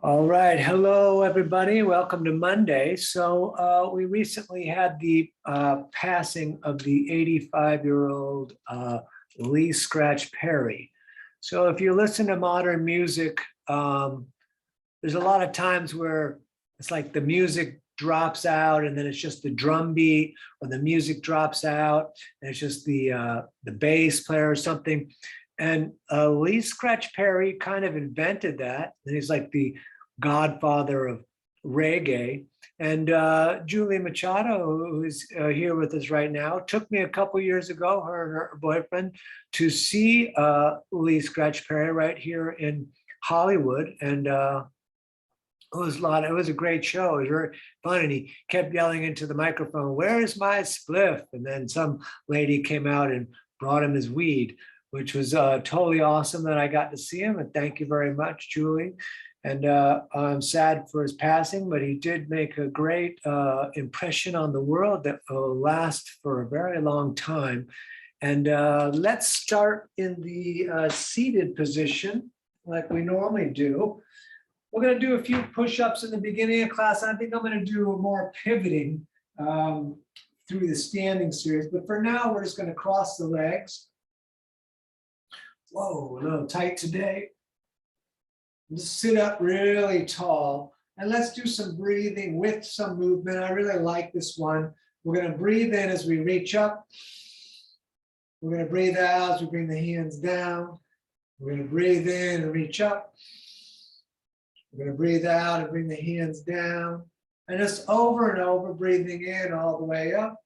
All right. Hello, everybody. Welcome to Monday. We recently had the passing of the 85-year-old Lee Scratch Perry. So if you listen to modern music, there's a lot of times where it's like the music drops out and then it's just the drum beat, or the music drops out and it's just the bass player or something. And Lee Scratch Perry kind of invented that. And he's like the godfather of reggae. And Julie Machado, who is here with us right now, took me a couple years ago, her and her boyfriend, to see Lee Scratch Perry right here in Hollywood. And it was a great show. It was very fun. And he kept yelling into the microphone, "Where's my spliff?" And then some lady came out and brought him his weed, which was totally awesome that I got to see him. And thank you very much, Julie. And I'm sad for his passing, but he did make a great impression on the world that will last for a very long time. And let's start in the seated position like we normally do. We're going to do a few push-ups in the beginning of class. I think I'm going to do more pivoting through the standing series. But for now, we're just going to cross the legs. Whoa, a little tight today. Just sit up really tall. And let's do some breathing with some movement. I really like this one. We're going to breathe in as we reach up. We're going to breathe out as we bring the hands down. We're going to breathe in and reach up. We're going to breathe out and bring the hands down. And just over and over, breathing in all the way up,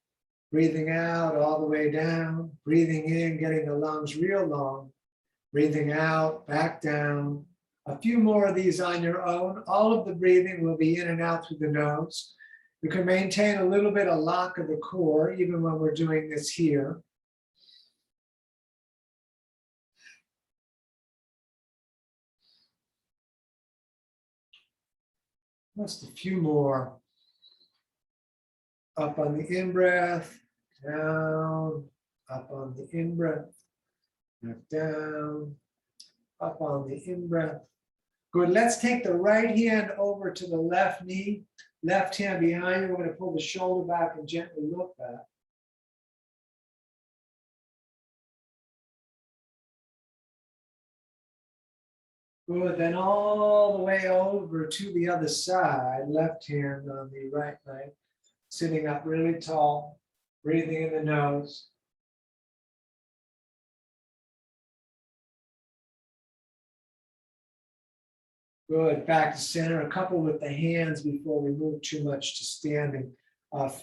breathing out all the way down, breathing in, getting the lungs real long, breathing out, back down. A few more of these on your own. All of the breathing will be in and out through the nose. You can maintain a little bit of lock of the core even when we're doing this here. Just a few more. Up on the in-breath, down, up on the in-breath, back down, up on the in-breath. Good. Let's take the right hand over to the left knee, left hand behind you. We're going to pull the shoulder back and gently look back. Good. Then all the way over to the other side, left hand on the right leg, sitting up really tall, breathing in the nose. Good. Back to center. A couple with the hands before we move too much to standing.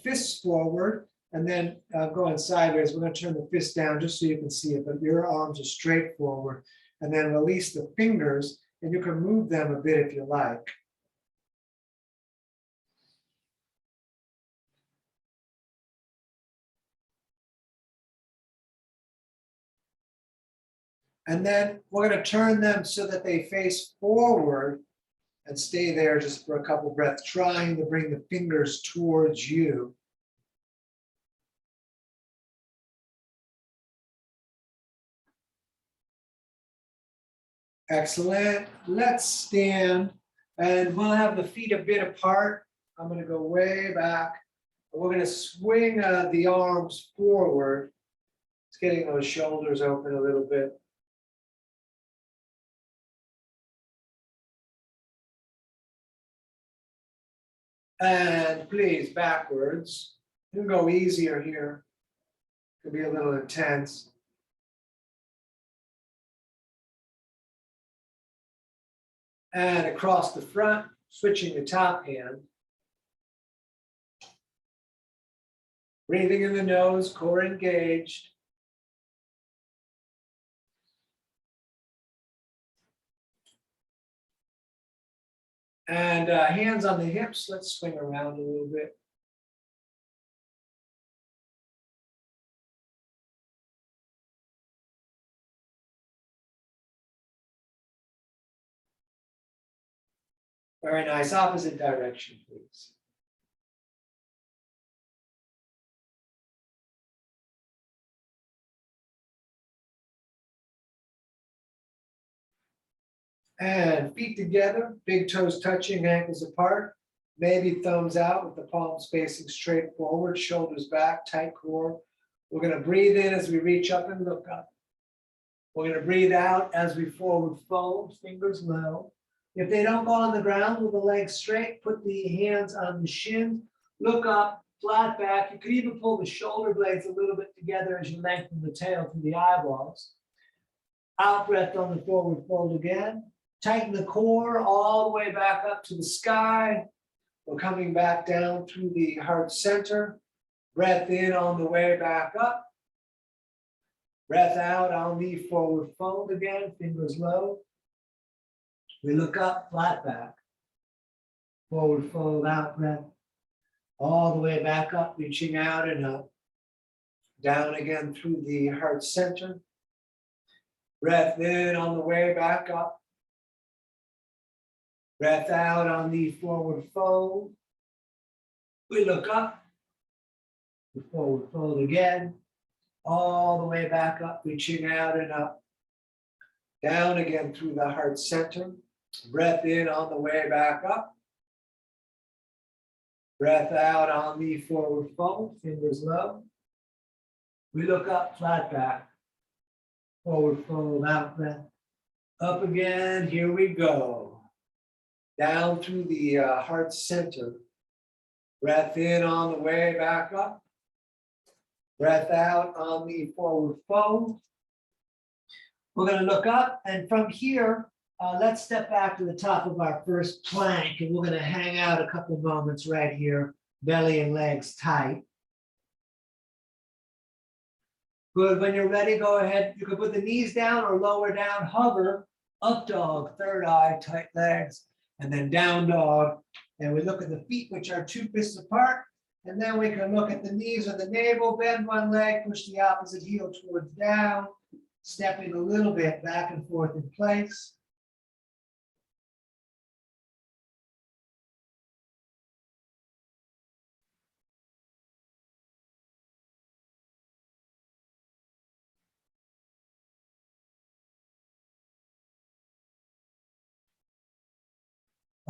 Fists forward, and then going sideways. We're going to turn the fist down just so you can see it, but your arms are straight forward. And then release the fingers, and you can move them a bit if you like. And then we're going to turn them so that they face forward and stay there just for a couple breaths, trying to bring the fingers towards you. Excellent. Let's stand, and we'll have the feet a bit apart. I'm going to go way back. We're going to swing the arms forward. It's getting those shoulders open a little bit. And please, backwards. You can go easier here. Could be a little intense. And across the front, switching the top hand. Breathing in the nose, core engaged. And hands on the hips. Let's swing around a little bit. Very nice. Opposite direction, please. And feet together, big toes touching, ankles apart. Maybe thumbs out with the palms facing straight forward, shoulders back, tight core. We're going to breathe in as we reach up and look up. We're going to breathe out as we forward fold, fingers low. If they don't go on the ground with the legs straight, put the hands on the shins, look up, flat back. You could even pull the shoulder blades a little bit together as you lengthen the tail through the eyeballs. Out breath on the forward fold again. Tighten the core all the way back up to the sky. We're coming back down through the heart center. Breath in on the way back up. Breath out on the forward fold again, fingers low. We look up, flat back. Forward fold, out breath. All the way back up, reaching out and up. Down again through the heart center. Breath in on the way back up. Breath out on the forward fold. We look up. The forward fold again. All the way back up, reaching out and up. Down again through the heart center. Breath in on the way back up. Breath out on the forward fold, fingers low. We look up, flat back. Forward fold, out breath. Up again, here we go. Down through the heart center. Breath in on the way back up. Breath out on the forward fold. We're going to look up, and from here, let's step back to the top of our first plank, and we're going to hang out a couple moments right here, belly and legs tight. Good. When you're ready, go ahead. You can put the knees down or lower down, hover, up dog, third eye, tight legs, and then down dog. And we look at the feet, which are 2 fists apart. And then we can look at the knees or the navel, bend one leg, push the opposite heel towards down, stepping a little bit back and forth in place.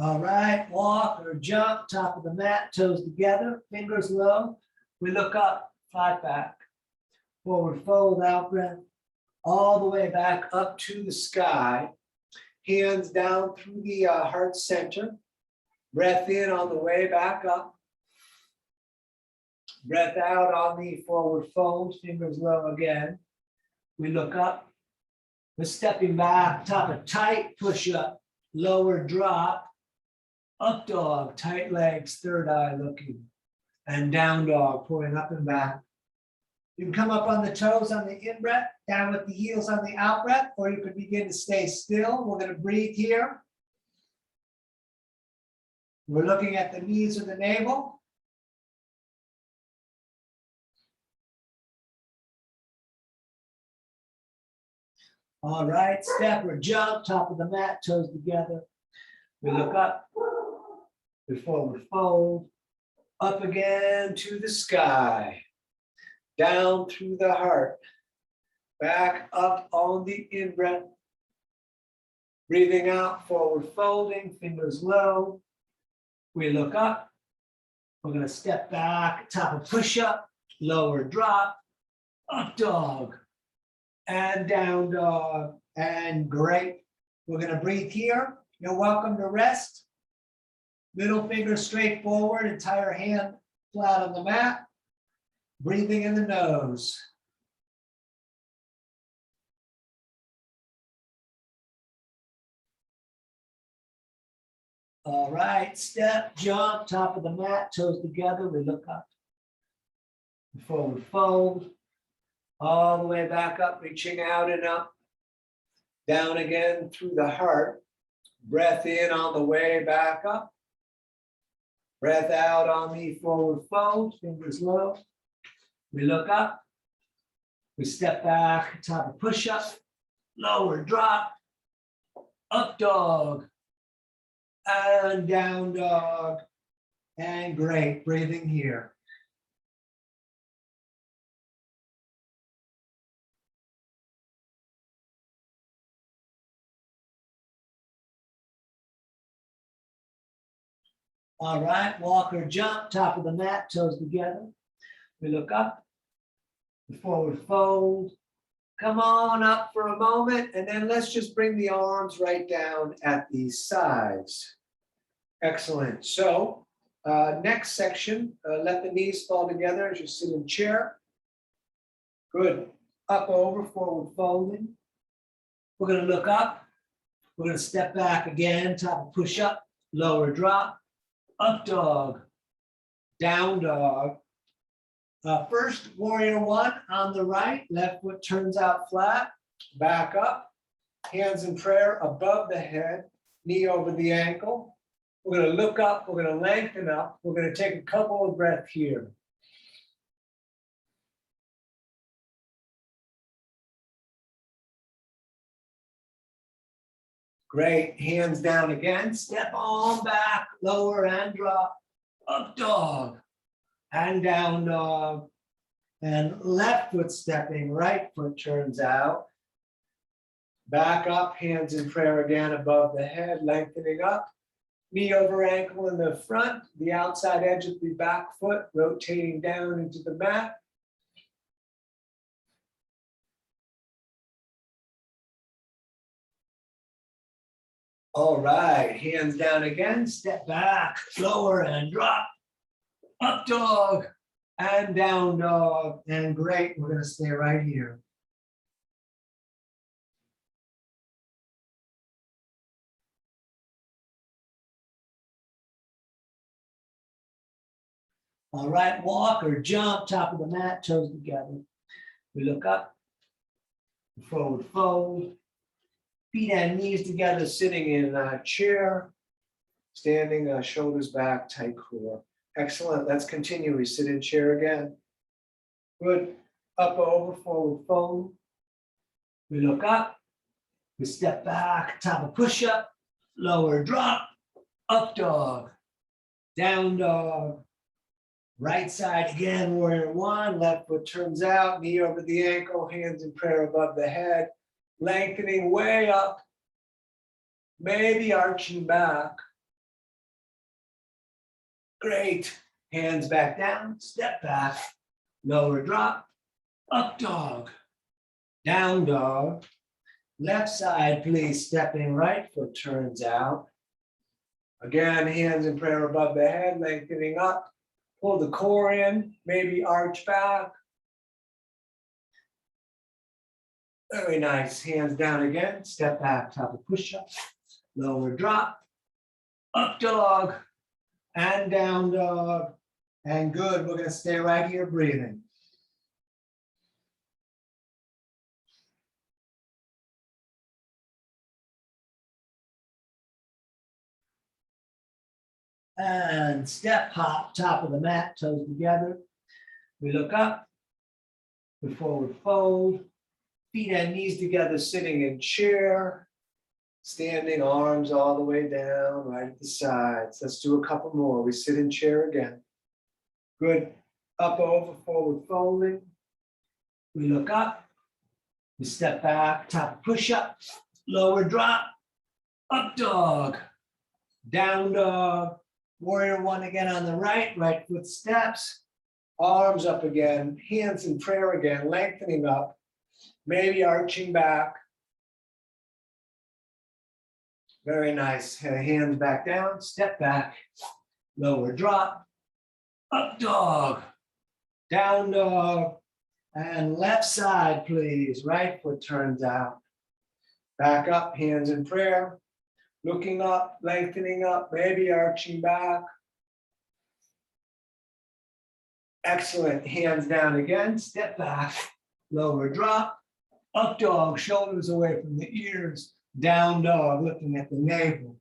All right, walk or jump, top of the mat, toes together, fingers low. We look up, flat back, forward fold, out breath, all the way back up to the sky. Hands down through the heart center. Breath in on the way back up. Breath out on the forward fold, fingers low again. We look up. We're stepping back, top of tight, push up, lower drop. Up dog, tight legs, third eye looking, and down dog, pulling up and back. You can come up on the toes on the in breath, down with the heels on the out breath, or you can begin to stay still. We're going to breathe here. We're looking at the knees or the navel. All right, step or jump, top of the mat, toes together. We look up. We forward fold, up again to the sky, down through the heart, back up on the in-breath, breathing out, forward folding, fingers low. We look up, we're going to step back, top of push-up, lower drop, up dog, and down dog, and great. We're going to breathe here. You're welcome to rest. Middle finger straight forward, entire hand flat on the mat. Breathing in the nose. All right, step, jump, top of the mat, toes together, we look up. Forward fold, all the way back up, reaching out and up. Down again through the heart. Breath in on the way back up. Breath out on the forward fold, fingers low. We look up. We step back, top of push-up, lower drop, up dog, and down dog, and great, breathing here. All right, walk or jump, top of the mat, toes together. We look up, the forward fold. Come on up for a moment, and then let's just bring the arms right down at the sides. Excellent. So next section, let the knees fall together as you sit in chair. Good. Up, over, forward folding. We're going to look up. We're going to step back again, top of push up, lower drop, up dog, down dog. First, warrior one on the right, left foot turns out flat, back up, hands in prayer above the head, knee over the ankle. We're going to look up, we're going to lengthen up, we're going to take a couple of breaths here. Great, hands down again, step on back, lower and drop, up dog, and down dog, and left foot stepping, right foot turns out. Back up, hands in prayer again above the head, lengthening up. Knee over ankle in the front, the outside edge of the back foot, rotating down into the mat. All right, hands down again, step back, lower and drop. Up dog and down dog. And great, we're going to stay right here. All right, walk or jump, top of the mat, toes together. We look up, forward fold, feet and knees together, sitting in a chair, standing, shoulders back, tight core. Excellent, let's continue. We sit in chair again. Good, up, over, forward fold. We look up, we step back, top of push up, lower drop, up dog, down dog. Right side again, warrior one, left foot turns out, knee over the ankle, hands in prayer above the head, lengthening way up, maybe arching back. Great, hands back down, step back, lower drop, up dog, down dog. Left side, please, stepping right foot turns out. Again, hands in prayer above the head, lengthening up. Pull the core in, maybe arch back. Very nice. Hands down again. Step back, top of push-up. Lower drop. Up dog. And down dog. And good. We're going to stay right here breathing. And step hop, top of the mat, toes together. We look up. We forward fold. Feet and knees together, sitting in chair. Standing, arms all the way down, right at the sides. Let's do a couple more. We sit in chair again. Good. Up, over, forward folding. We look up. We step back, top push up, lower drop, up dog, down dog. Warrior one again on the right, right foot steps, arms up again, hands in prayer again, lengthening up, maybe arching back. Very nice. Hands back down, step back, lower drop, up dog, down dog, and left side, please. Right foot turns out. Back up, hands in prayer. Looking up, lengthening up, maybe arching back. Excellent. Hands down again, step back, lower drop, up dog, shoulders away from the ears, down dog, looking at the navel.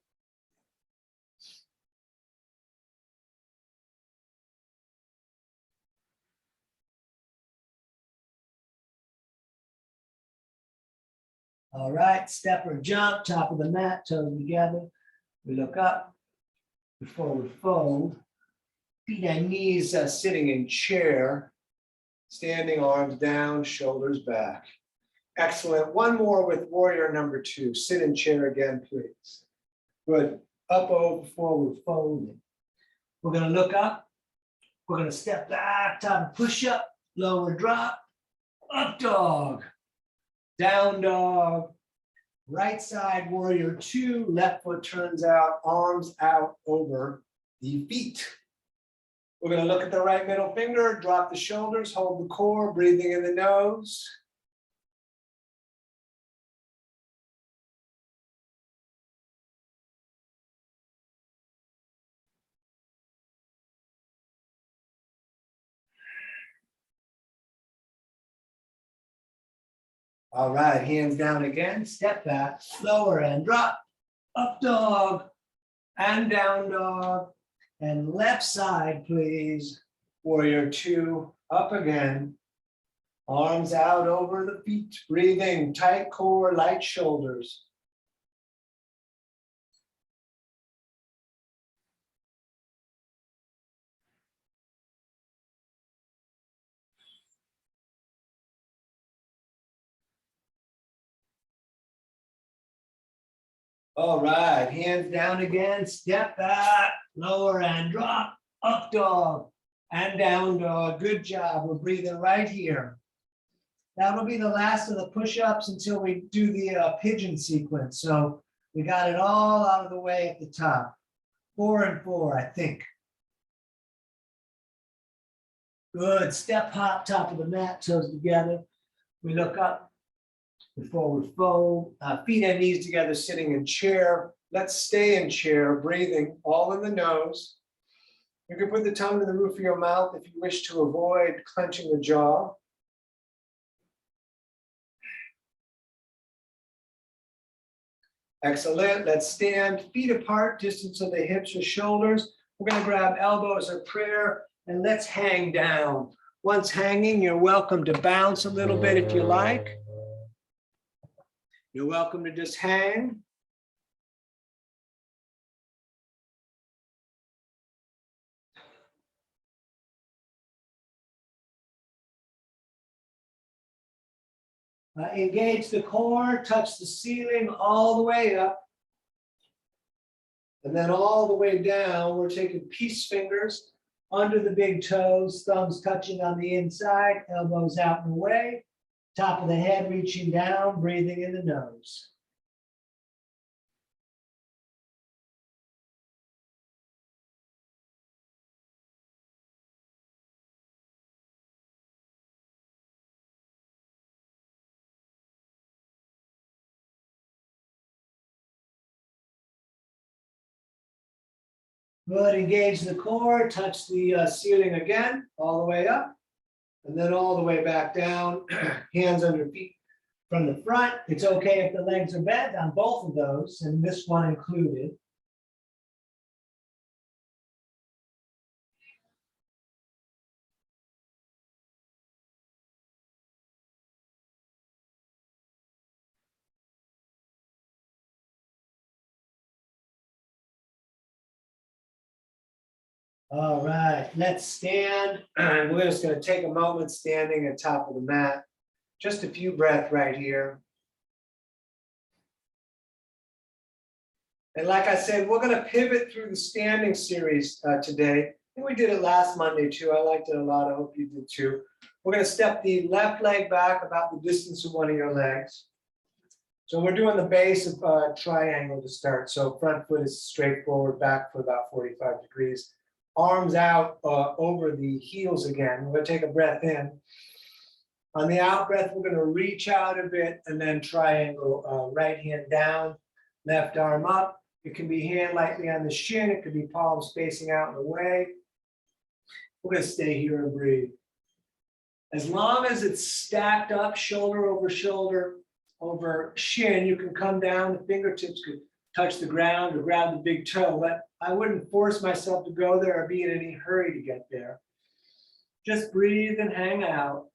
All right, step or jump, top of the mat, toes together. We look up, we forward fold. Feet and knees sitting in chair, standing, arms down, shoulders back. Excellent. One more with warrior number two. Sit in chair again, please. Good. Up, over, forward folding. We're going to look up. We're going to step back, top push up, lower drop, up dog, down dog, right side warrior two, left foot turns out, arms out over the feet. We're going to look at the right middle finger, drop the shoulders, hold the core, breathing in the nose. All right, hands down again, step back, lower and drop, up dog, and down dog, and left side, please. Warrior two, up again. Arms out over the feet, breathing, tight core, light shoulders. All right, hands down again, step back, lower and drop, up dog, and down dog. Good job, we're breathing right here. That'll be the last of the push-ups until we do the pigeon sequence. So we got it all out of the way at the top. 4 and 4, I think. Good, step hop, top of the mat, toes together. We look up. The forward fold, feet and knees together, sitting in chair. Let's stay in chair, breathing all in the nose. You can put the tongue to the roof of your mouth if you wish to avoid clenching the jaw. Excellent. Let's stand, feet apart, distance of the hips or shoulders. We're going to grab elbows or prayer, and let's hang down. Once hanging, you're welcome to bounce a little bit if you like. You're welcome to just hang. Engage the core, touch the ceiling all the way up. And then all the way down, we're taking peace fingers under the big toes, thumbs touching on the inside, elbows out and away. Top of the head reaching down, breathing in the nose. Good, engage the core, touch the ceiling again, all the way up, and then all the way back down, hands under feet from the front. It's okay if the legs are bent on both of those, and this one included. All right, let's stand. We're just going to take a moment standing at top of the mat. Just a few breaths right here. And like I said, we're going to pivot through the standing series today. I think we did it last Monday too. I liked it a lot. I hope you did too. We're going to step the left leg back about the distance of one of your legs. So we're doing the base of triangle to start. So front foot is straight forward, back foot about 45 degrees. Arms out over the heels again. We're going to take a breath in. On the out breath, we're going to reach out a bit and then triangle, right hand down, left arm up. It can be hand lightly on the shin. It could be palms facing out and away. We're going to stay here and breathe. As long as it's stacked up, shoulder over shin, you can come down. The fingertips could touch the ground or grab the big toe. But I wouldn't force myself to go there or be in any hurry to get there. Just breathe and hang out.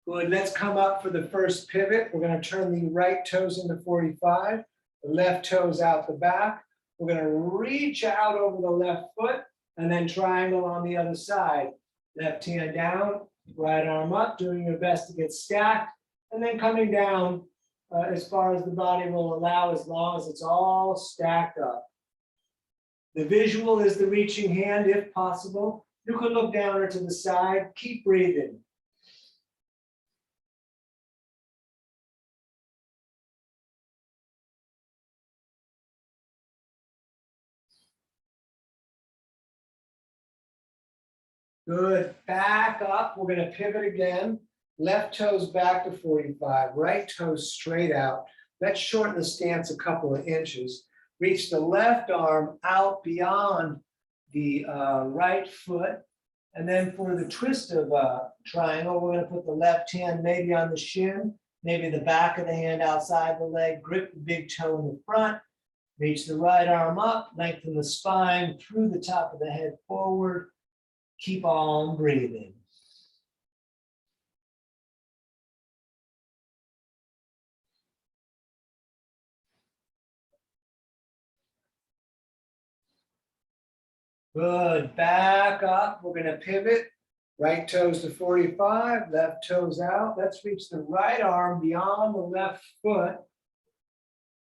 Good, let's come up for the first pivot. We're going to turn the right toes into 45, the left toes out the back. We're going to reach out over the left foot and then triangle on the other side. Left hand down, Right arm up, doing your best to get stacked, and then coming down as far as the body will allow, as long as it's all stacked up. The visual is the reaching hand, if possible. You can look down or to the side. Keep breathing. Good. Back up. We're going to pivot again. Left toes back to 45. Right toes straight out. Let's shorten the stance a couple of inches. Reach the left arm out beyond the right foot. And then for the twist of triangle, we're going to put the left hand maybe on the shin, maybe the back of the hand outside the leg. Grip the big toe in the front. Reach the right arm up. Lengthen the spine through the top of the head forward. Keep on breathing. Good. Back up. We're going to pivot. Right toes to 45, left toes out. Let's reach the right arm beyond the left foot.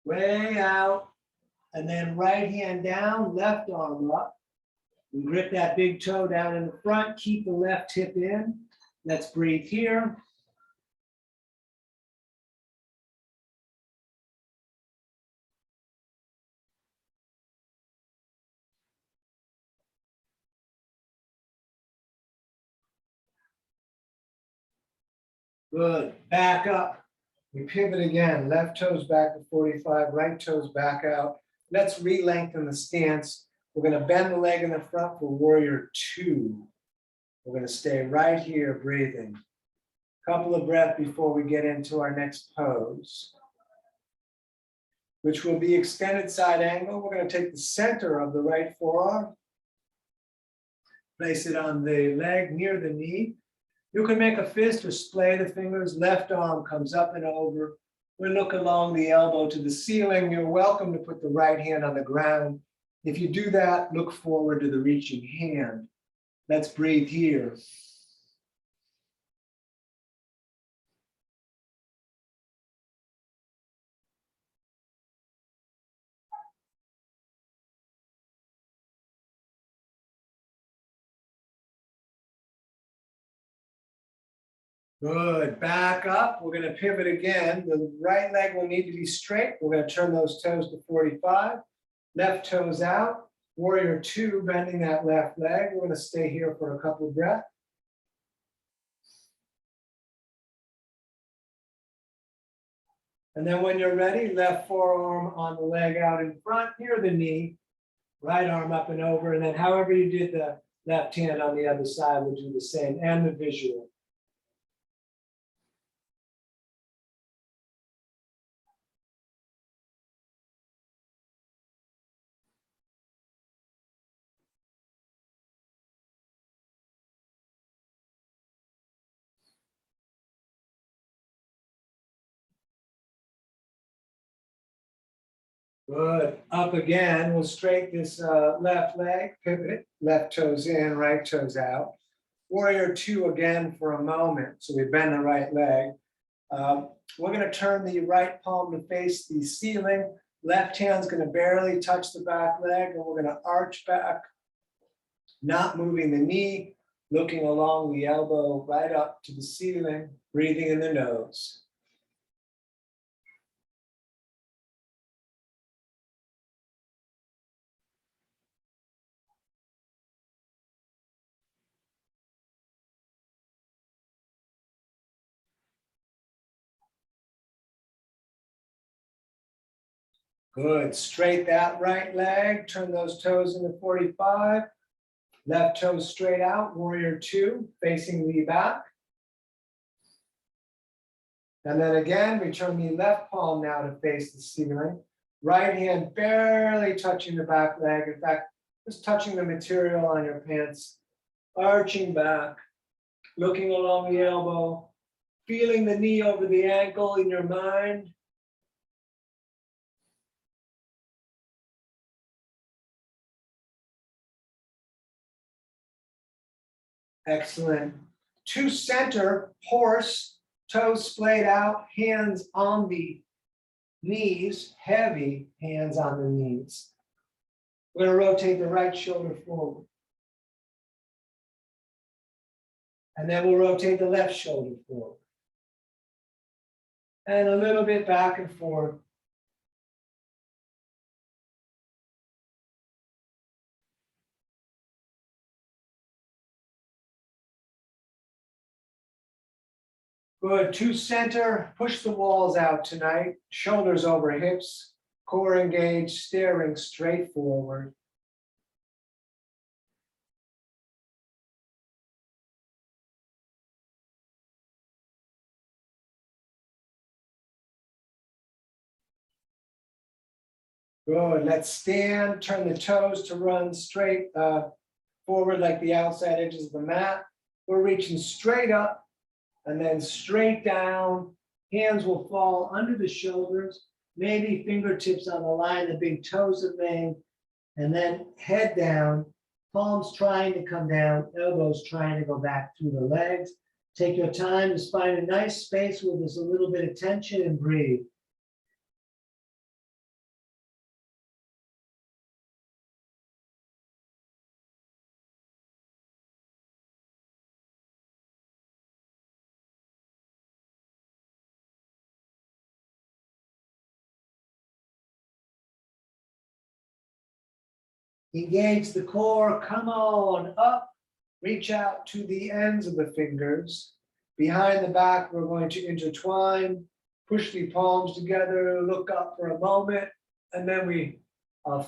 Way out. And then right hand down, left arm up. And grip that big toe down in the front. Keep the left hip in. Let's breathe here. Good. Back up. We pivot again. Left toes back to 45, right toes back out. Let's re-lengthen the stance. We're going to bend the leg in the front for warrior 2. We're going to stay right here breathing. Couple of breaths before we get into our next pose, which will be extended side angle. We're going to take the center of the right forearm, place it on the leg near the knee. You can make a fist or splay the fingers. Left arm comes up and over. We look along the elbow to the ceiling. You're welcome to put the right hand on the ground. If you do that, look forward to the reaching hand. Let's breathe here. Good. Back up. We're going to pivot again. The right leg will need to be straight. We're going to turn those toes to 45. Left toes out. Warrior 2, bending that left leg. We're going to stay here for a couple of breaths. And then when you're ready, left forearm on the leg out in front, near the knee. Right arm up and over. And then however you did the left hand on the other side, we'll do the same, and the visual. Good. Up again. We'll straighten this left leg, pivot, left toes in, right toes out. Warrior 2 again for a moment. So we bend the right leg. We're going to turn the right palm to face the ceiling. Left hand's going to barely touch the back leg, and we're going to arch back, not moving the knee, looking along the elbow right up to the ceiling, breathing in the nose. Good. Straight that right leg. Turn those toes into 45. Left toe straight out. Warrior 2, facing the back. And then again, we turn the left palm now to face the ceiling. Right hand barely touching the back leg. In fact, just touching the material on your pants. Arching back. Looking along the elbow. Feeling the knee over the ankle in your mind. Excellent. to center, horse, toes splayed out, hands on the knees, heavy hands on the knees. We're going to rotate the right shoulder forward. And then we'll rotate the left shoulder forward. And a little bit back and forth. Good, to center, push the walls out tonight, shoulders over hips, core engaged, staring straight forward. Good, let's stand, turn the toes to run straight forward like the outside edges of the mat. We're reaching straight up and then straight down. Hands will fall under the shoulders, maybe fingertips on the line, the big toes of Maine, and then head down, palms trying to come down, elbows trying to go back through the legs. Take your time, just find a nice space where there's a little bit of tension and breathe. Engage the core, come on up, reach out to the ends of the fingers. Behind the back, we're going to intertwine, push the palms together, look up for a moment, and then we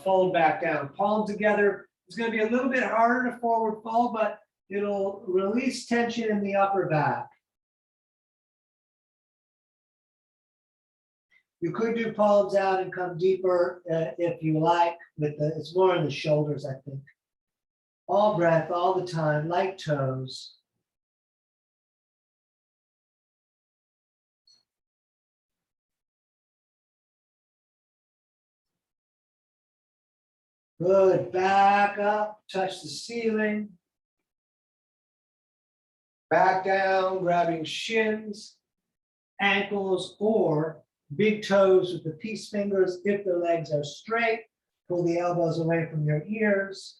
fold back down. Palms together. It's going to be a little bit harder to forward fold, but it'll release tension in the upper back. You could do palms out and come deeper if you like, but it's more in the shoulders, I think. All breath, all the time, light toes. Good, back up, touch the ceiling. Back down, grabbing shins, ankles, or big toes with the peace fingers. If the legs are straight, pull the elbows away from your ears.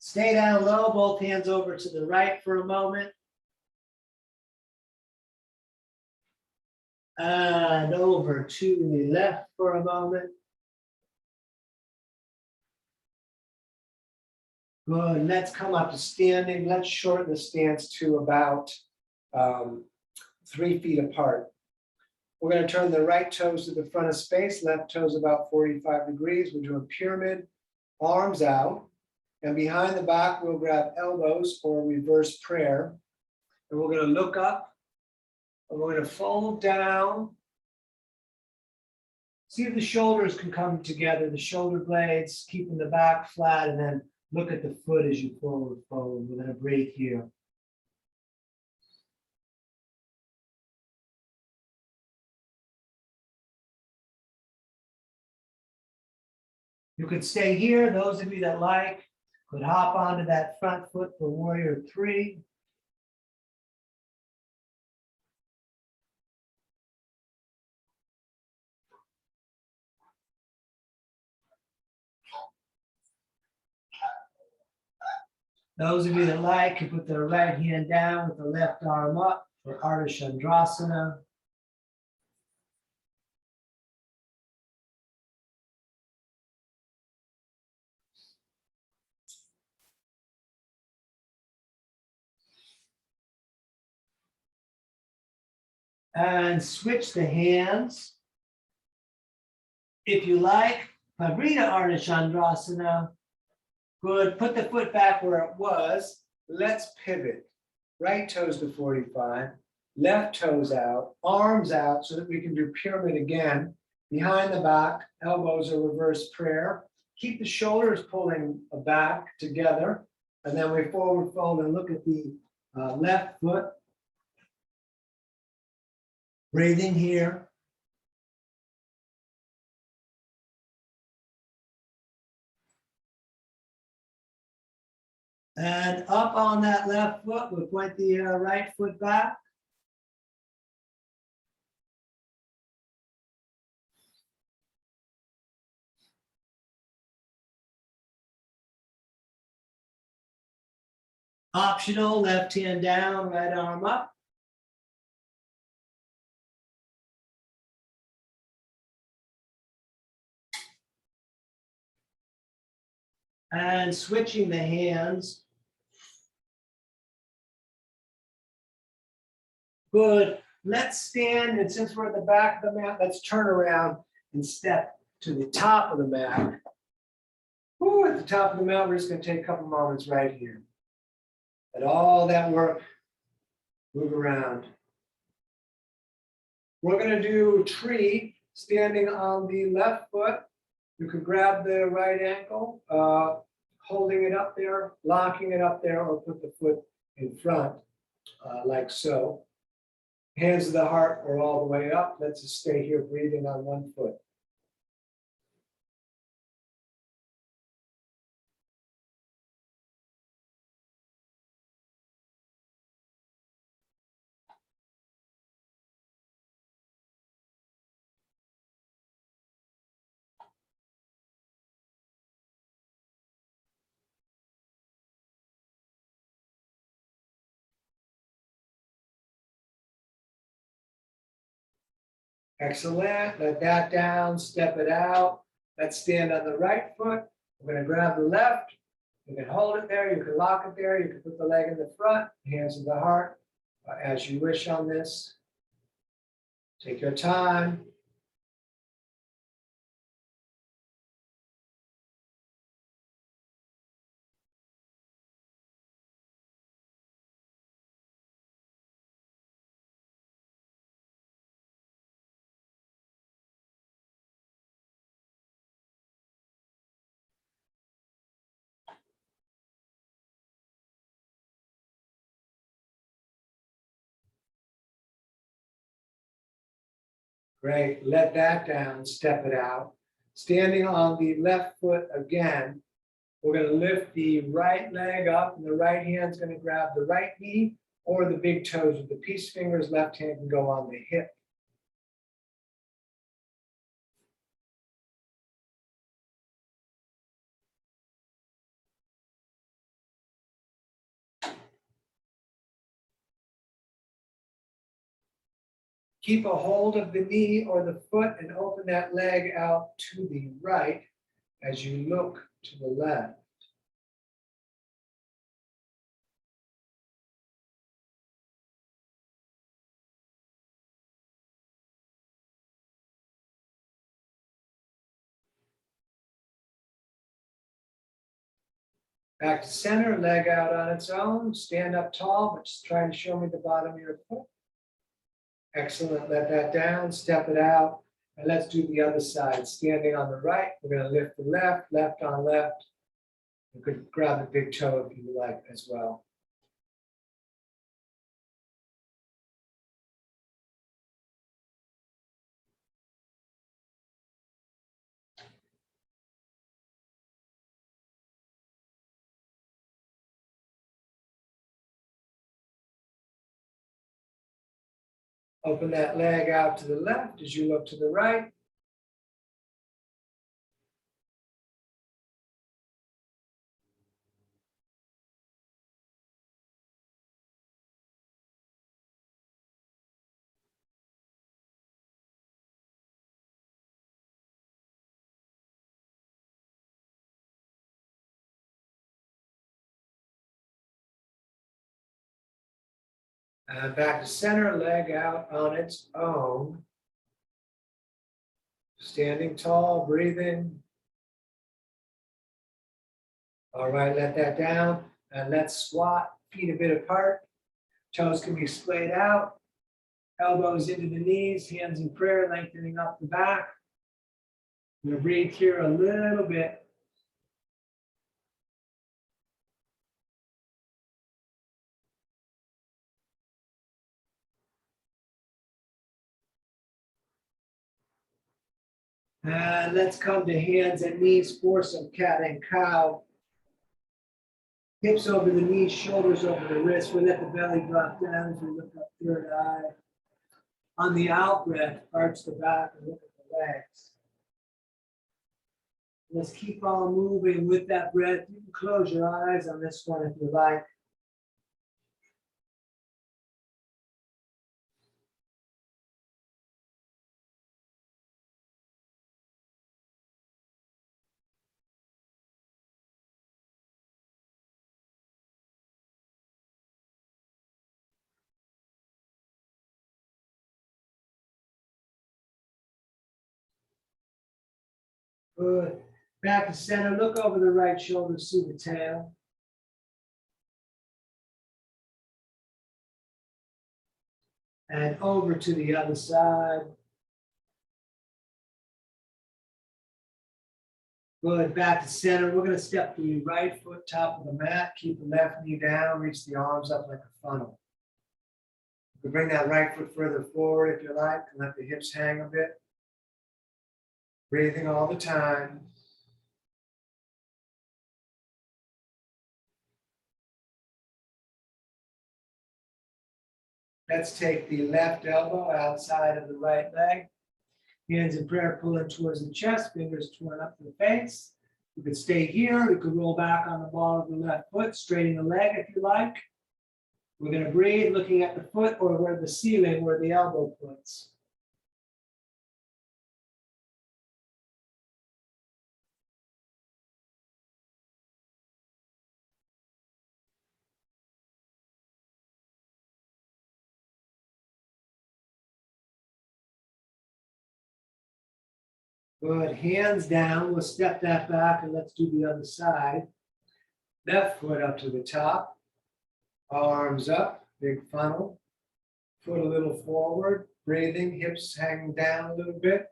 Stay down low, both hands over to the right for a moment. And over to the left for a moment. Good, let's come up to standing. Let's shorten the stance to about 3 feet apart. We're going to turn the right toes to the front of space, left toes about 45 degrees. We'll do a pyramid, arms out. And behind the back, we'll grab elbows or reverse prayer. And we're going to look up. And we're going to fold down. See if the shoulders can come together, the shoulder blades, keeping the back flat, and then look at the foot as you forward fold. We're going to breathe here. You could stay here. Those of you that like could hop onto that front foot for warrior 3. Those of you that like can put the right hand down with the left arm up for Ardha Chandrasana. And switch the hands. If you like, Pavrita Ardha Chandrasana. Good, put the foot back where it was. Let's pivot. Right toes to 45, left toes out, arms out so that we can do pyramid again. Behind the back, elbows are reverse prayer. keep the shoulders pulling back together. And then we forward fold and look at the left foot. Breathing here. And up on that left foot, we'll point the right foot back. Optional, left hand down, right arm up. And switching the hands. Good. Let's stand, and since we're at the back of the mat, let's turn around and step to the top of the mat. Ooh, at the top of the mat, we're just going to take a couple moments right here. Let all that work move around. We're going to do tree, standing on the left foot. You could grab the right ankle, holding it up there, locking it up there, or put the foot in front, like so. Hands to the heart or all the way up. Let's just stay here breathing on one foot. Excellent. Let that down, step it out. Let's stand on the right foot. We're going to grab the left. You can hold it there. You can lock it there. You can put the leg in the front, hands to the heart, as you wish on this. Take your time. Great. Let that down, step it out. Standing on the left foot again, we're going to lift the right leg up, and the right hand's going to grab the right knee or the big toes with the peace fingers. Left hand can go on the hip. Keep a hold of the knee or the foot and open that leg out to the right as you look to the left. Back to center, leg out on its own. Stand up tall, but just try and show me the bottom of your foot. Excellent. Let that down, step it out. And let's do the other side. Standing on the right, we're going to lift the left, left on left. You could grab the big toe if you like as well. Open that leg out to the left as you look to the right. And back to center, leg out on its own. Standing tall, breathing. All right, let that down. And let's squat, feet a bit apart. Toes can be splayed out. Elbows into the knees, hands in prayer, lengthening up the back. I'm going to breathe here a little bit. And let's come to hands and knees for some cat and cow. Hips over the knees, shoulders over the wrists. We let the belly drop down as we look up third eye. On the out breath, arch the back and look at the legs. Let's keep on moving with that breath. You can close your eyes on this one if you like. Good. Back to center. Look over the right shoulder, see the tail. And over to the other side. Good. Back to center. We're going to step the right foot top of the mat. Keep the left knee down. Reach the arms up like a funnel. You can bring that right foot further forward if you like and let the hips hang a bit. Breathing all the time. Let's take the left elbow outside of the right leg. Hands in prayer pulling towards the chest, fingers torn up to the face. You could stay here. You could roll back on the ball of the left foot, straighten the leg if you like. We're going to breathe looking at the foot or where the ceiling, where the elbow points. Good. Hands down. We'll step that back and let's do the other side. Left foot up to the top. Arms up. Big funnel. Foot a little forward. Breathing. Hips hanging down a little bit.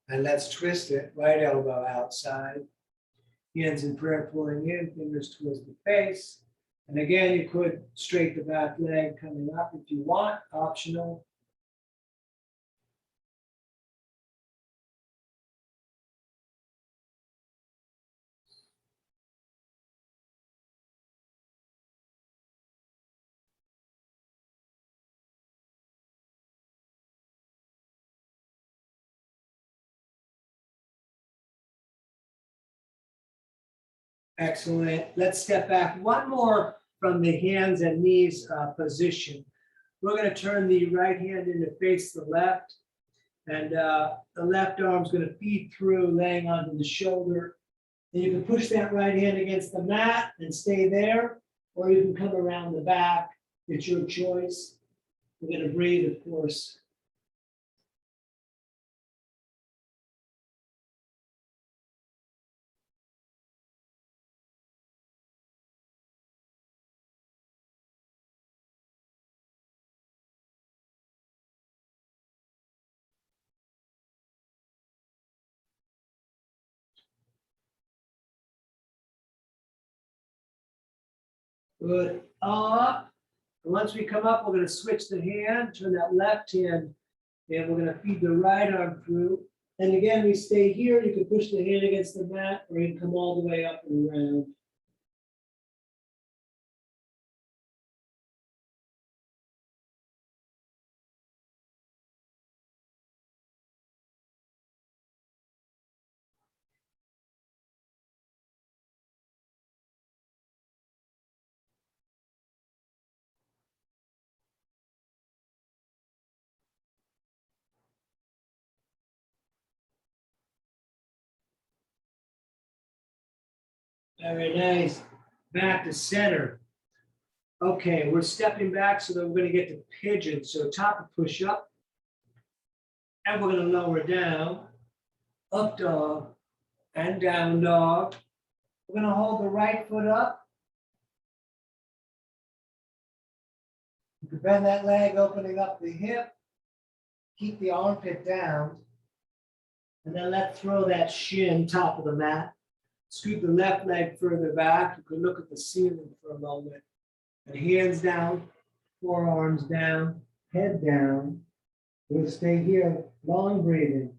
And let's twist it. Right elbow outside. Hands in prayer pulling in, fingers towards the face. And again, you could straight the back leg coming up if you want, optional. Excellent. Let's step back one more from the hands and knees position. We're going to turn the right hand in to face the left. And the left arm is going to feed through, laying onto the shoulder. And you can push that right hand against the mat and stay there, or you can come around the back. It's your choice. We're going to breathe, of course. Good. Up. And once we come up, we're going to switch the hand, turn that left hand, and we're going to feed the right arm through. And again, we stay here. You can push the hand against the mat, or you can come all the way up and around. Very nice. Back to center. Okay, we're stepping back so that we're going to get to pigeon. So top of push up. And we're going to lower down. Up dog and down dog. We're going to hold the right foot up. You can bend that leg, opening up the hip. Keep the armpit down. And then let's throw that shin top of the mat. Scoot the left leg further back. You can look at the ceiling for a moment. And hands down, forearms down, head down. We'll stay here, long breathing.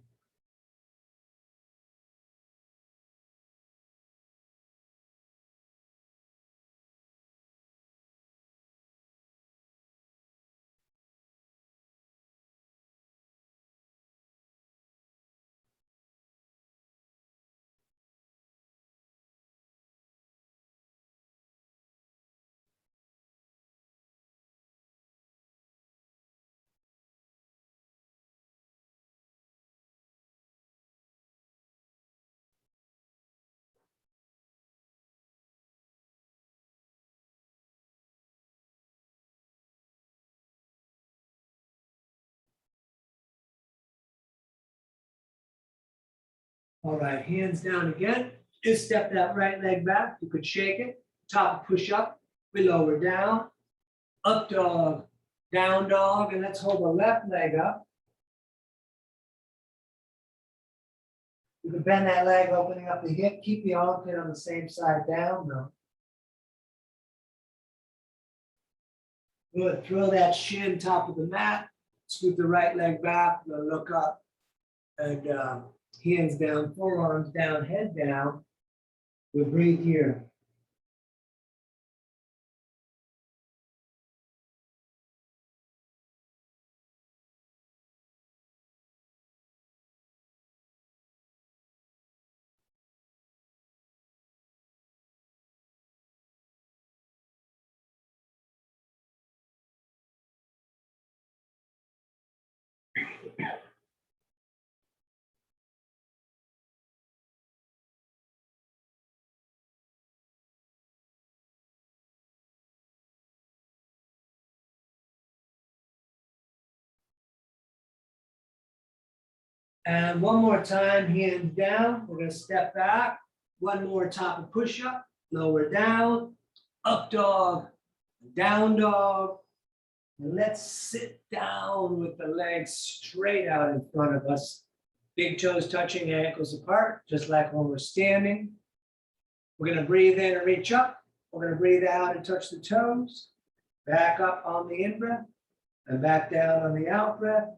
All right, hands down again. Just step that right leg back. You could shake it. Top push up. We lower down. Up dog. Down dog. And let's hold the left leg up. You can bend that leg, opening up the hip. Keep the armpit on the same side down though. Good. Throw that shin top of the mat. Scoot the right leg back. Look up. And hands down, forearms down, head down. We'll breathe here. And one more time, hands down. We're going to step back. One more top of push-up, lower down, up dog, down dog. And let's sit down with the legs straight out in front of us. Big toes touching, ankles apart, just like when we're standing. We're going to breathe in and reach up. We're going to breathe out and touch the toes. Back up on the in-breath and back down on the out-breath.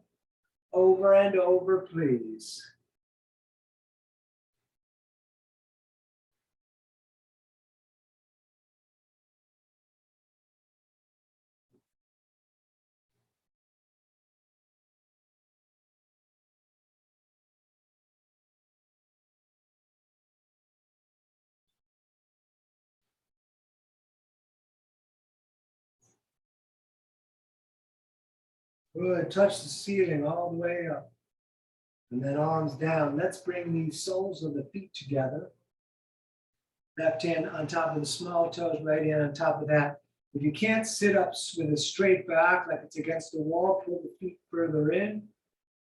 Over and over, please. Good. Touch the ceiling all the way up. And then arms down. Let's bring these soles of the feet together. Left hand on top of the small toes, right hand on top of that. If you can't sit up with a straight back, like it's against the wall, pull the feet further in.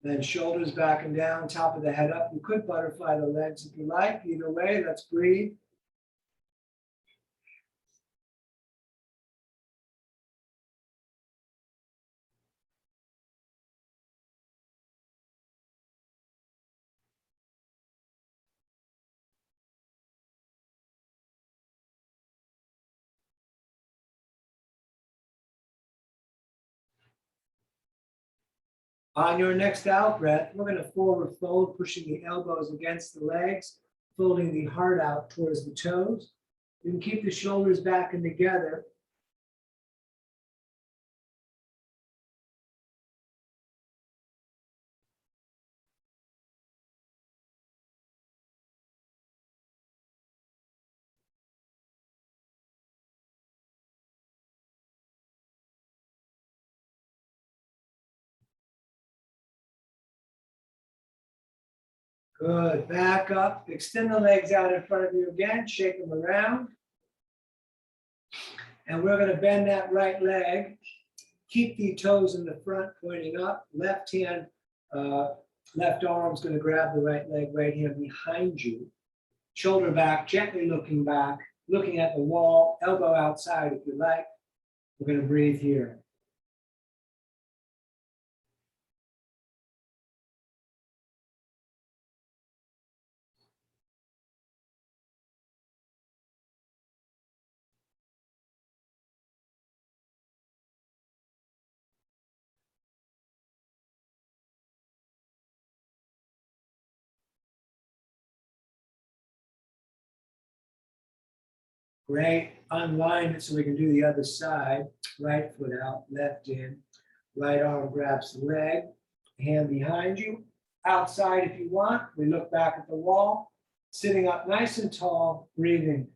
Then shoulders back and down, top of the head up. You could butterfly the legs if you like. Either way, let's breathe. On your next out breath, we're going to forward fold, pushing the elbows against the legs, folding the heart out towards the toes. You can keep the shoulders back and together. Good. Back up. Extend the legs out in front of you again. Shake them around. And we're going to bend that right leg. Keep the toes in the front pointing up. Left hand, left arm's going to grab the right leg, right hand behind you. Shoulder back, gently looking back, looking at the wall, elbow outside if you like. We're going to breathe here. Great. Unwind it so we can do the other side. Right foot out, left in. Right arm grabs the leg, hand behind you. Outside if you want. We look back at the wall, sitting up nice and tall, breathing.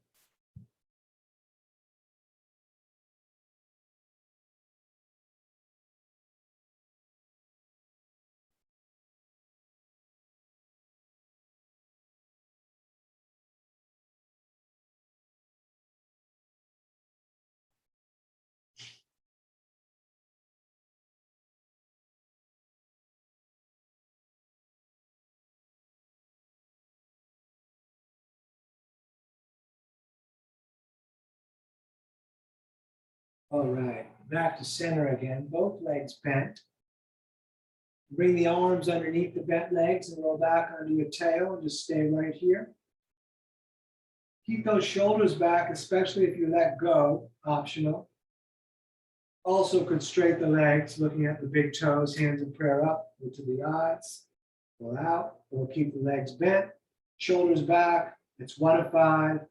All right, back to center again, both legs bent. Bring the arms underneath the bent legs and roll back onto your tail and just stay right here. Keep those shoulders back, especially if you let go, optional. Also could straighten the legs, looking at the big toes, hands in prayer up, look to the eyes, pull out, or keep the legs bent, shoulders back, it's 1 of 5.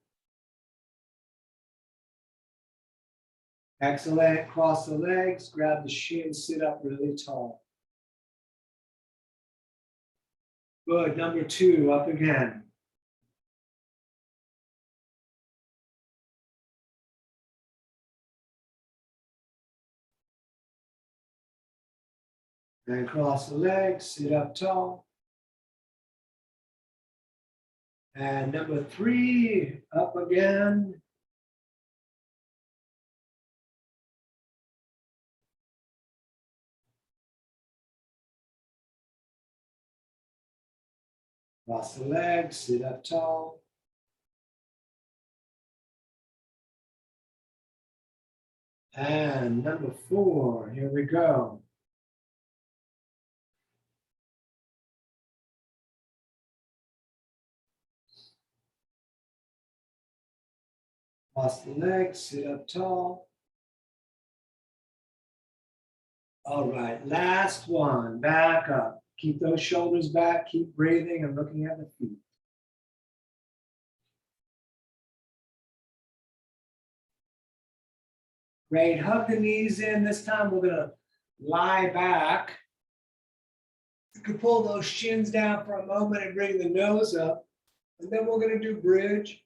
Excellent, cross the legs, grab the shins, sit up really tall. Good, number 2, up again. Then cross the legs, sit up tall. And number 3, up again. Cross the legs, sit up tall. And number 4, here we go. Cross the legs, sit up tall. All right, last one, back up. Keep those shoulders back, keep breathing and looking at the feet. Great, hug the knees in. This time we're gonna lie back. You can pull those shins down for a moment and bring the nose up. And then we're gonna do bridge.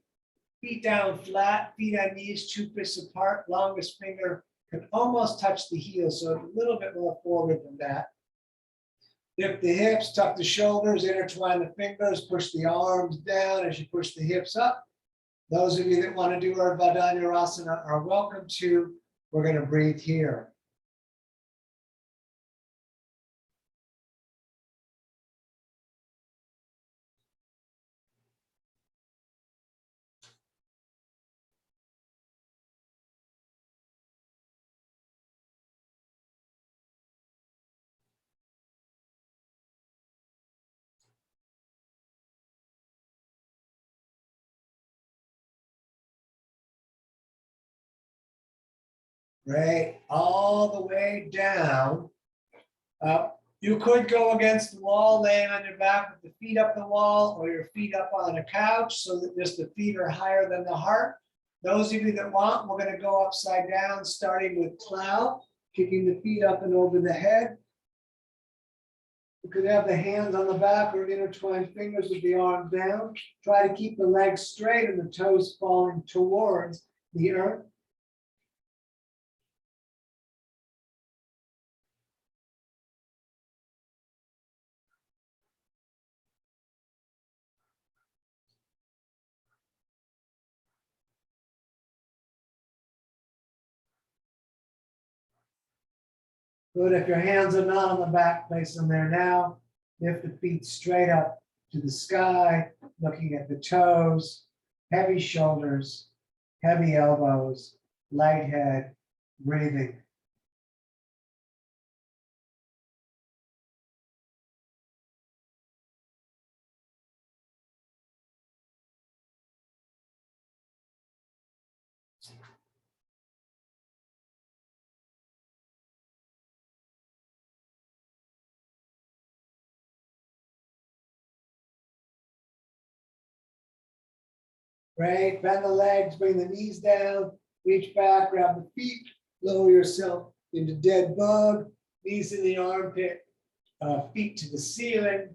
Feet down flat, feet on knees, 2 fists apart, longest finger can almost touch the heel, so a little bit more forward than that. Lift the hips, tuck the shoulders, intertwine the fingers, push the arms down as you push the hips up. Those of you that want to do Urdhva Dhanurasana are welcome to. We're going to breathe here. Great, all the way down. You could go against the wall, laying on your back with the feet up the wall, or your feet up on a couch so that just the feet are higher than the heart. Those of you that want, we're going to go upside down, starting with cloud, kicking the feet up and over the head. You could have the hands on the back or intertwined fingers with the arms down. Try to keep the legs straight and the toes falling towards the earth. Good. If your hands are not on the back, place them there now. Lift the feet straight up to the sky, looking at the toes, heavy shoulders, heavy elbows, light head, breathing. Right, bend the legs, bring the knees down, reach back, grab the feet, lower yourself into dead bug, knees in the armpit, feet to the ceiling.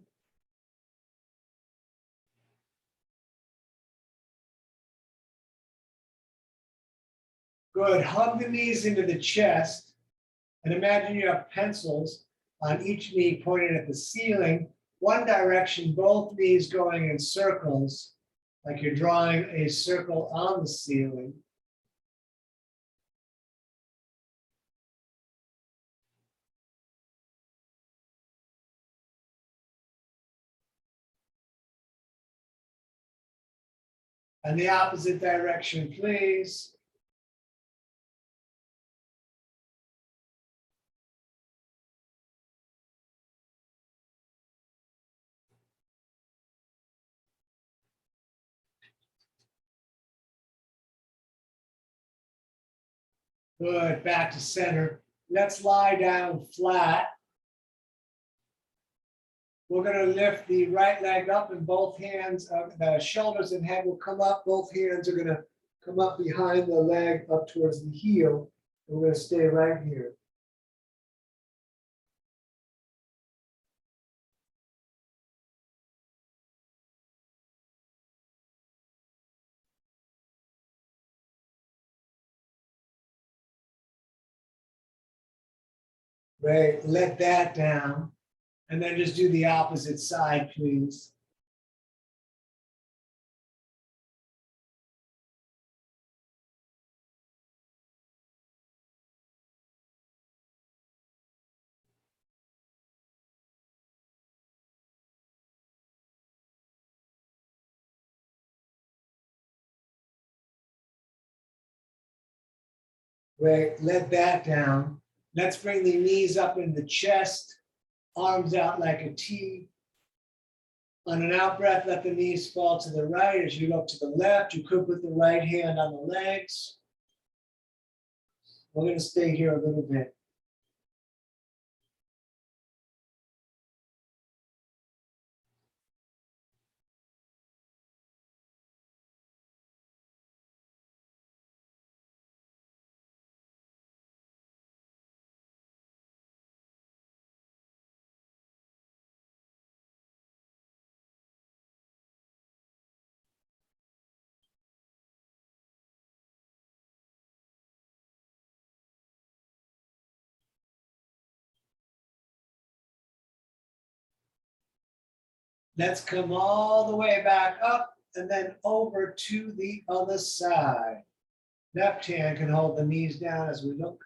Good, hug the knees into the chest and imagine you have pencils on each knee pointed at the ceiling, one direction, both knees going in circles, like you're drawing a circle on the ceiling. And the opposite direction, please. Good, back to center. Let's lie down flat. We're going to lift the right leg up and both hands, the shoulders and head will come up. Both hands are going to come up behind the leg up towards the heel. And we're going to stay right here. Right, let that down. And then just do the opposite side, please. Right, let that down. Let's bring the knees up in the chest, arms out like a T. On an out breath, let the knees fall to the right. As you look to the left, you could put the right hand on the legs. We're going to stay here a little bit. Let's come all the way back up and then over to the other side. Left hand can hold the knees down as we look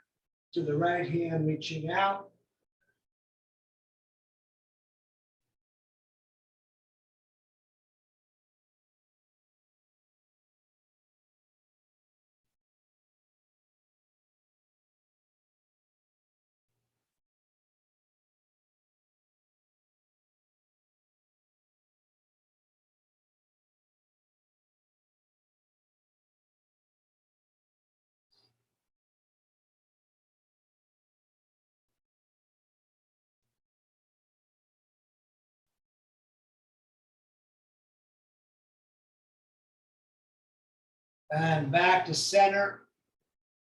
to the right hand, reaching out. And back to center.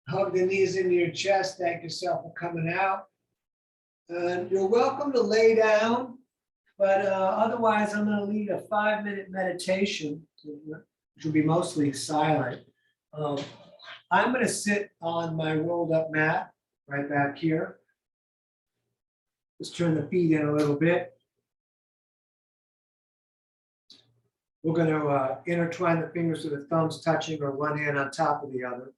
Hug the knees into your chest. Thank yourself for coming out. And you're welcome to lay down, but otherwise I'm going to lead a 5-minute meditation, which will be mostly silent. I'm going to sit on my rolled up mat right back here. Just turn the feet in a little bit. We're going to intertwine the fingers with the thumbs touching or one hand on top of the other.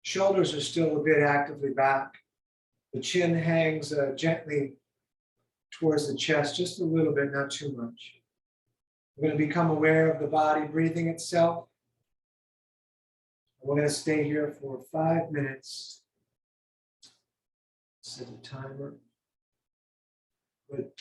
Shoulders are still a bit actively back. The chin hangs gently towards the chest, just a little bit, not too much. We're going to become aware of the body breathing itself. We're going to stay here for 5 minutes. Set a timer. Good.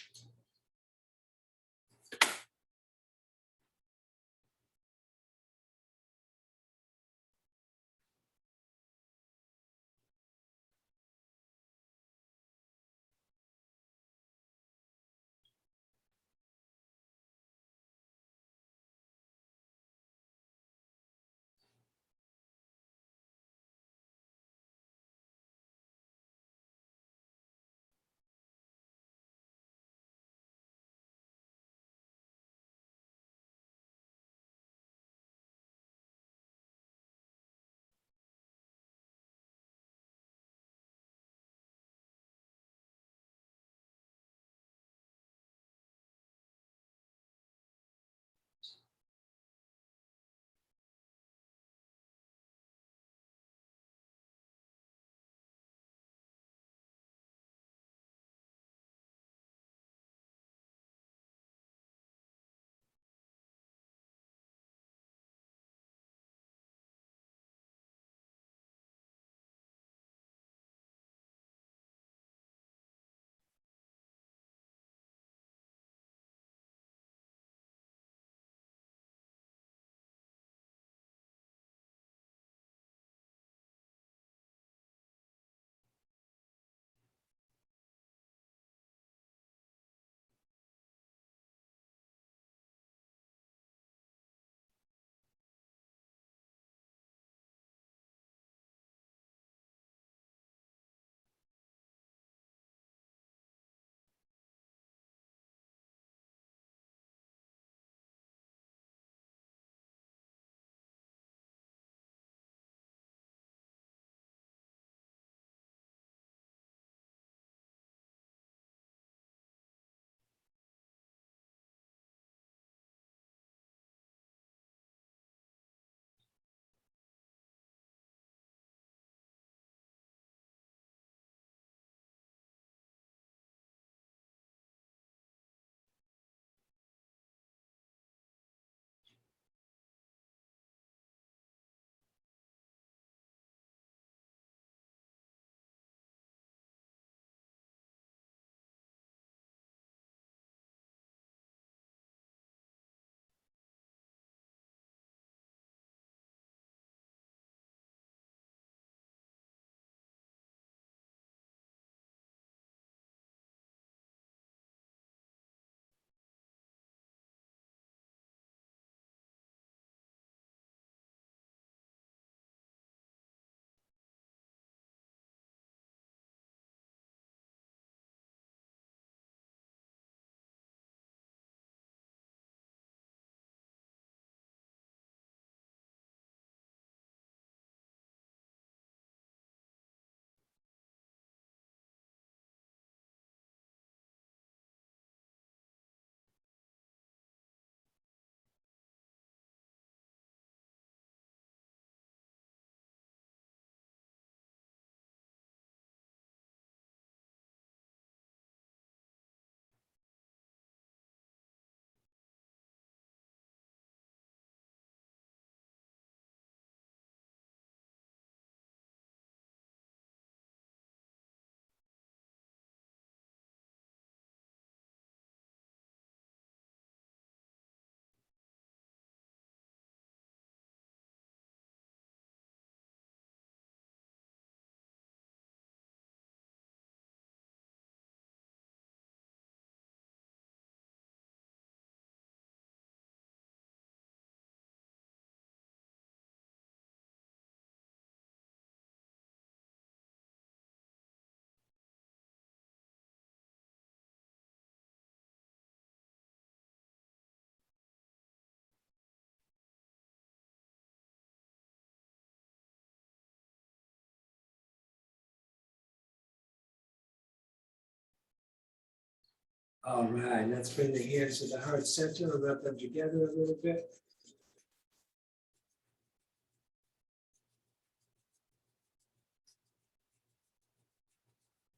All right, let's bring the hands to the heart center and rub them together a little bit.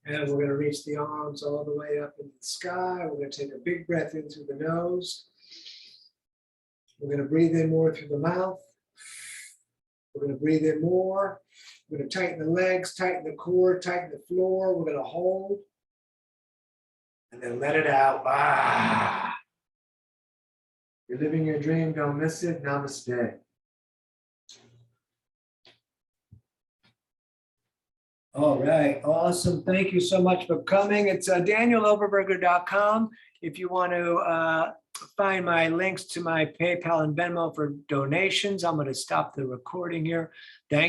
And we're going to reach the arms all the way up into the sky. We're going to take a big breath in through the nose. We're going to breathe in more through the mouth. We're going to breathe in more. We're going to tighten the legs, tighten the core, tighten the floor. We're going to hold. And then let it out. Ah. You're living your dream. Don't miss it. Namaste. All right. Awesome. Thank you so much for coming. It's danieloverberger.com. If you want to find my links to my PayPal and Venmo for donations, I'm going to stop the recording here. Thank you.